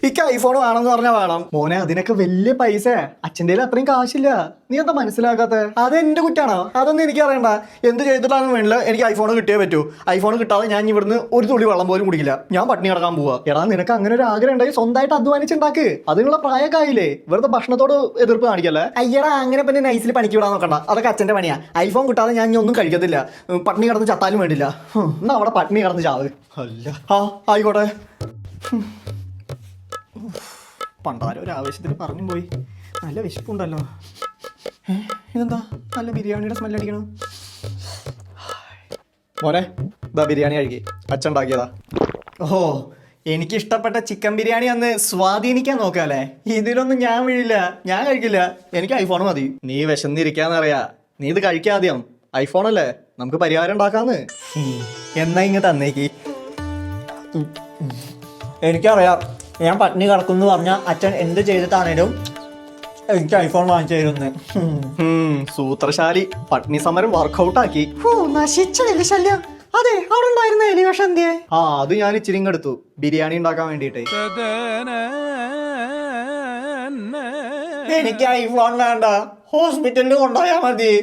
എനിക്ക് ഐഫോൺ വേണമെന്ന് പറഞ്ഞാൽ വേണം. മോനെ അതിനൊക്കെ വലിയ പൈസ, അച്ഛൻ്റെ അത്രയും കാശില്ല. നീ എന്താ മനസ്സിലാക്കാത്ത? അത് എന്റെ കുറ്റാണോ? അതൊന്നും എനിക്ക് അറിയണ്ട. എന്ത് ചെയ്തിട്ടാണെന്ന് വേണ്ടില്ല, എനിക്ക് ഐഫോൺ കിട്ടിയേ പറ്റൂ. ഐഫോൺ കിട്ടാതെ ഞാൻ ഇവിടുന്ന് ഒരു തുള്ളി വെള്ളം പോലും കുടിക്കില്ല. ഞാൻ പട്ടിണി കിടക്കാൻ പോവാ. എടാ നിനക്ക് അങ്ങനെ ഒരു ആഗ്രഹം ഉണ്ടായി സ്വന്തമായിട്ട് അധ്വാനിച്ചുണ്ടാക്ക്. അതിനുള്ള പ്രായമൊക്കെ ആയില്ലേ, വെറുതെ ഭക്ഷണത്തോട് എതിർപ്പ് കാണിക്കല്ലേ. അയ്യടാ അങ്ങനെ പിന്നെ നൈസിൽ പണിക്ക് വിടാൻ നോക്കണ്ട, അതൊക്കെ അച്ഛൻ്റെ പണിയാ. ഐഫോൺ കിട്ടാതെ ഞാൻ ഇനി ഒന്നും കഴിക്കത്തില്ല. പട്ടിണി കിടന്ന് ചത്താലും വേണ്ടില്ല. എന്നാ അവിടെ പട്ടിണി കിടന്ന് ചാവ്. അല്ല ആയിക്കോട്ടെ. പണ്ടാരോ ഒരു ആവേശത്തിന് പറഞ്ഞു പോയി. നല്ല വിശപ്പുണ്ടല്ലോ. ഇതെന്താ നല്ല ബിരിയാണിയുടെ സ്മെല്ലടിക്കണം. മോനെ ഇതാ ബിരിയാണി കഴിക്കേ, അച്ഛൻ ഉണ്ടാക്കിയതാ. ഓഹോ, എനിക്കിഷ്ടപ്പെട്ട ചിക്കൻ ബിരിയാണി അന്ന് സ്വാധീനിക്കാൻ നോക്കാല്ലേ. ഇതിലൊന്നും ഞാൻ വീഴില്ല, ഞാൻ കഴിക്കില്ല. എനിക്ക് ഐഫോൺ മതി. നീ വിശന്നിരിക്കാന്നറിയാ, നീ ഇത് കഴിക്കാദ്യം. ഐഫോൺ അല്ലേ, നമുക്ക് പരിഹാരം ഉണ്ടാക്കാന്ന്. എന്നാ ഇങ്ങ് തന്നേക്ക്. എനിക്കറിയാം ഞാൻ പട്ടിണി കിടക്കുമെന്ന് പറഞ്ഞാൽ അച്ഛൻ എന്ത് ചെയ്തിട്ടാണേലും എനിക്ക് ഐഫോൺ വാങ്ങിച്ചു തരുന്നത്. സൂത്രശാലി പട്ടിണി സമരം വർക്കൗട്ട് ആക്കി. നശിച്ച ശല്യം. അതെ, അവിടെ ഉണ്ടായിരുന്ന എലിവേഷം എന്തിയെ? അത് ഞാൻ ഇച്ചിരി എടുത്തു ബിരിയാണി ഉണ്ടാക്കാൻ വേണ്ടിട്ടേ. എനിക്ക് ഐഫോൺ വേണ്ട, ഹോസ്പിറ്റലിൽ കൊണ്ടുപോയാ മതി.